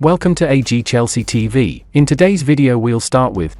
Welcome to AG Chelsea TV. In today's video we'll start with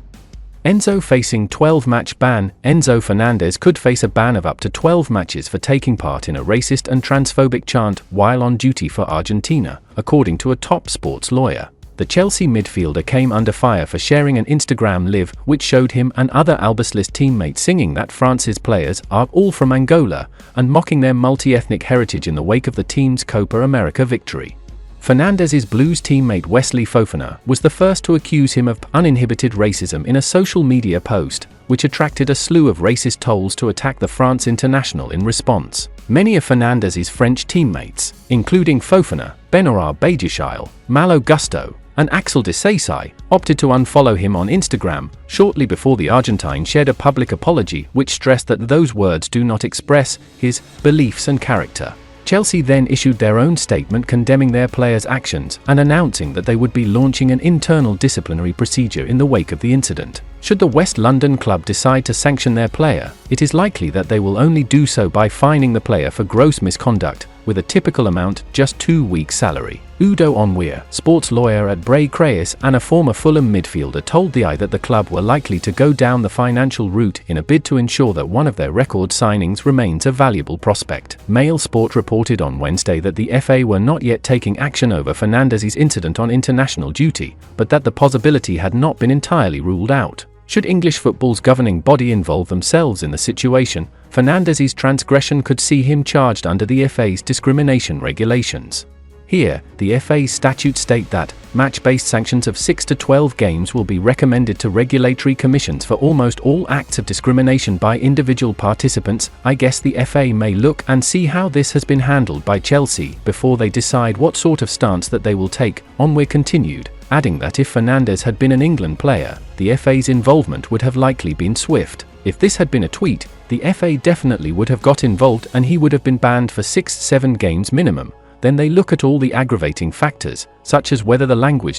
Enzo facing 12-match ban. Enzo Fernandez could face a ban of up to 12 matches for taking part in a racist and transphobic chant while on duty for Argentina, according to a top sports lawyer. The Chelsea midfielder came under fire for sharing an Instagram live which showed him and other Albiceleste teammates singing that France's players are all from Angola and mocking their multi-ethnic heritage in the wake of the team's Copa America victory. Fernandez's Blues teammate Wesley Fofana was the first to accuse him of uninhibited racism in a social media post, which attracted a slew of racist trolls to attack the France international in response. Many of Fernandez's French teammates, including Fofana, Benoît Badiashile, Malo Gusto, and Axel Disasi, opted to unfollow him on Instagram shortly before the Argentine shared a public apology which stressed that those words do not express his beliefs and character. Chelsea then issued their own statement condemning their players' actions and announcing that they would be launching an internal disciplinary procedure in the wake of the incident. Should the West London club decide to sanction their player, it is likely that they will only do so by fining the player for gross misconduct, with a typical amount just 2 weeks' salary. Udo Onweir, sports lawyer at Bray Creus and a former Fulham midfielder, told the Eye that the club were likely to go down the financial route in a bid to ensure that one of their record signings remains a valuable prospect. Mail Sport reported on Wednesday that the FA were not yet taking action over Fernandez's incident on international duty, but that the possibility had not been entirely ruled out. Should English football's governing body involve themselves in the situation, Fernandez's transgression could see him charged under the FA's discrimination regulations. Here, the FA's statutes state that match-based sanctions of 6 to 12 games will be recommended to regulatory commissions for almost all acts of discrimination by individual participants. I guess the FA may look and see how this has been handled by Chelsea before they decide what sort of stance that they will take, Onweir continued, adding that if Fernandez had been an England player, the FA's involvement would have likely been swift. If this had been a tweet, the FA definitely would have got involved and he would have been banned for 6-7 games minimum. Then they look at all the aggravating factors, such as whether the language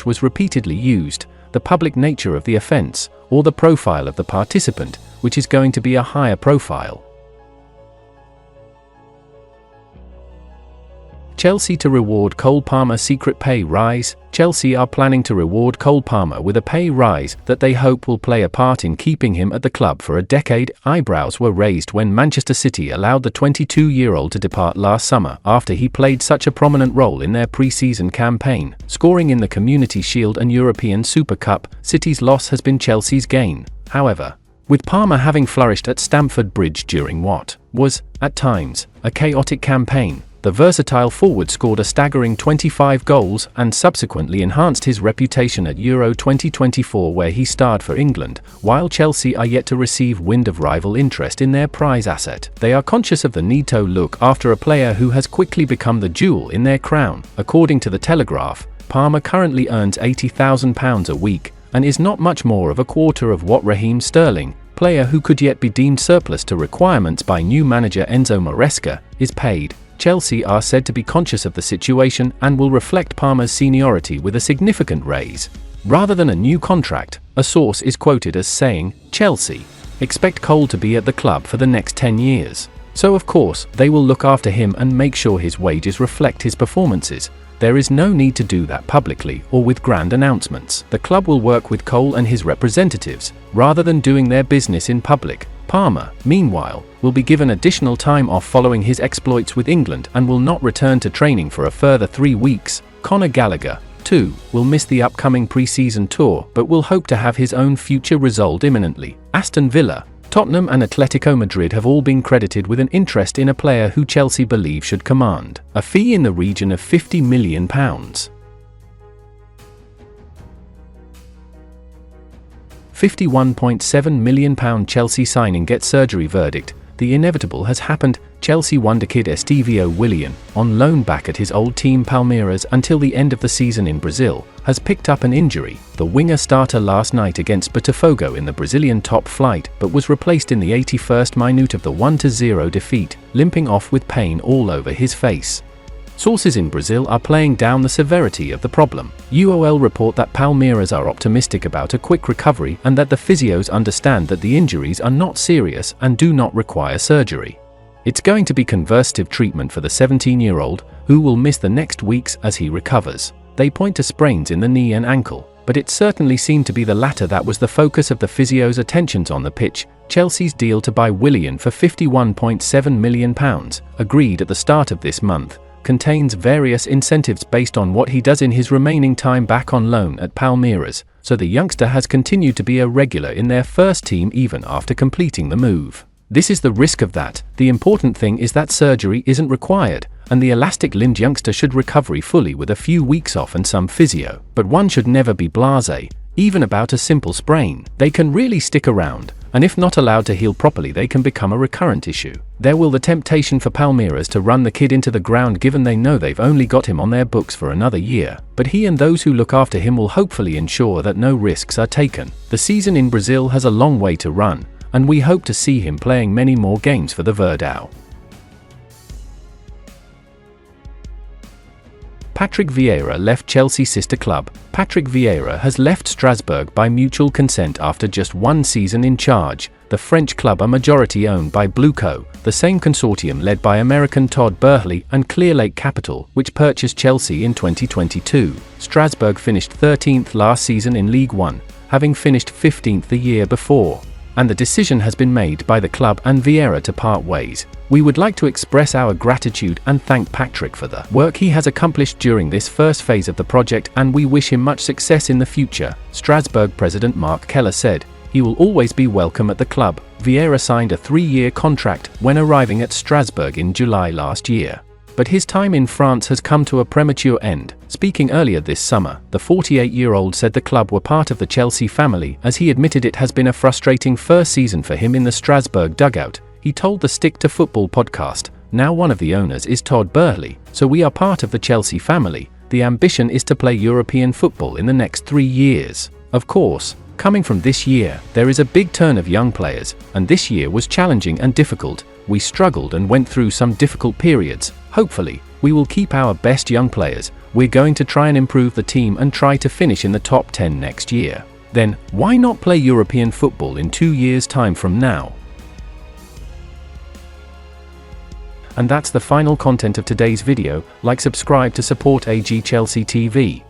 was repeatedly used, the public nature of the offence, or the profile of the participant, which is going to be a higher profile. Chelsea to reward Cole Palmer secret pay rise. Chelsea are planning to reward Cole Palmer with a pay rise that they hope will play a part in keeping him at the club for a decade. Eyebrows were raised when Manchester City allowed the 22-year-old to depart last summer after he played such a prominent role in their pre-season campaign, scoring in the Community Shield and European Super Cup. City's loss has been Chelsea's gain, however, with Palmer having flourished at Stamford Bridge during what was, at times, a chaotic campaign. The versatile forward scored a staggering 25 goals and subsequently enhanced his reputation at Euro 2024 where he starred for England. While Chelsea are yet to receive wind of rival interest in their prize asset, they are conscious of the need to look after a player who has quickly become the jewel in their crown. According to the Telegraph, Palmer currently earns £80,000 a week and is not much more of a quarter of what Raheem Sterling, player who could yet be deemed surplus to requirements by new manager Enzo Maresca, is paid. Chelsea are said to be conscious of the situation and will reflect Palmer's seniority with a significant raise, rather than a new contract. A source is quoted as saying, "Chelsea expect Cole to be at the club for the next 10 years. So of course, they will look after him and make sure his wages reflect his performances. There is no need to do that publicly or with grand announcements. The club will work with Cole and his representatives, rather than doing their business in public." Palmer, meanwhile, will be given additional time off following his exploits with England and will not return to training for a further 3 weeks. Conor Gallagher, too, will miss the upcoming pre-season tour but will hope to have his own future resolved imminently. Aston Villa, Tottenham and Atletico Madrid have all been credited with an interest in a player who Chelsea believe should command a fee in the region of £50 million. £51.7 million Chelsea signing gets surgery verdict. The inevitable has happened. Chelsea wonder kid Estevao Willian, on loan back at his old team Palmeiras until the end of the season in Brazil, has picked up an injury. The winger started last night against Botafogo in the Brazilian top flight but was replaced in the 81st minute of the 1-0 defeat, limping off with pain all over his face. Sources in Brazil are playing down the severity of the problem. UOL report that Palmeiras are optimistic about a quick recovery and that the physios understand that the injuries are not serious and do not require surgery. It's going to be conservative treatment for the 17-year-old, who will miss the next weeks as he recovers. They point to sprains in the knee and ankle, but it certainly seemed to be the latter that was the focus of the physio's attentions on the pitch. Chelsea's deal to buy Willian for £51.7 million, agreed at the start of this month, contains various incentives based on what he does in his remaining time back on loan at Palmeiras, so the youngster has continued to be a regular in their first team even after completing the move. This is the risk of that. The important thing is that surgery isn't required, and the elastic-limbed youngster should recover fully with a few weeks off and some physio. But one should never be blasé, even about a simple sprain. They can really stick around, and if not allowed to heal properly they can become a recurrent issue. There will the temptation for Palmeiras to run the kid into the ground given they know they've only got him on their books for another year, but he and those who look after him will hopefully ensure that no risks are taken. The season in Brazil has a long way to run, and we hope to see him playing many more games for the Verdão. Patrick Vieira left Chelsea sister club. Patrick Vieira has left Strasburg by mutual consent after just one season in charge. The French club are majority owned by Blueco, the same consortium led by American Todd Boehly and Clearlake Capital, which purchased Chelsea in 2022. Strasburg finished 13th last season in League One, having finished 15th the year before, and the decision has been made by the club and Vieira to part ways. We would like to express our gratitude and thank Patrick for the work he has accomplished during this first phase of the project, and we wish him much success in the future, Strasbourg president Mark Keller said. He will always be welcome at the club. Vieira signed a 3-year contract when arriving at Strasbourg in July last year. But his time in France has come to a premature end. Speaking earlier this summer, the 48-year-old said the club were part of the Chelsea family, as he admitted it has been a frustrating first season for him in the Strasbourg dugout. He told the Stick to Football podcast, "Now one of the owners is Todd Boehly, so we are part of the Chelsea family. The ambition is to play European football in the next 3 years. Of course, coming from this year, there is a big turn of young players, and this year was challenging and difficult. We struggled and went through some difficult periods. Hopefully, we will keep our best young players. We're going to try and improve the team and try to finish in the top 10 next year. Then, why not play European football in 2 years' time from now?" And that's the final content of today's video. Like, subscribe to support AG Chelsea TV.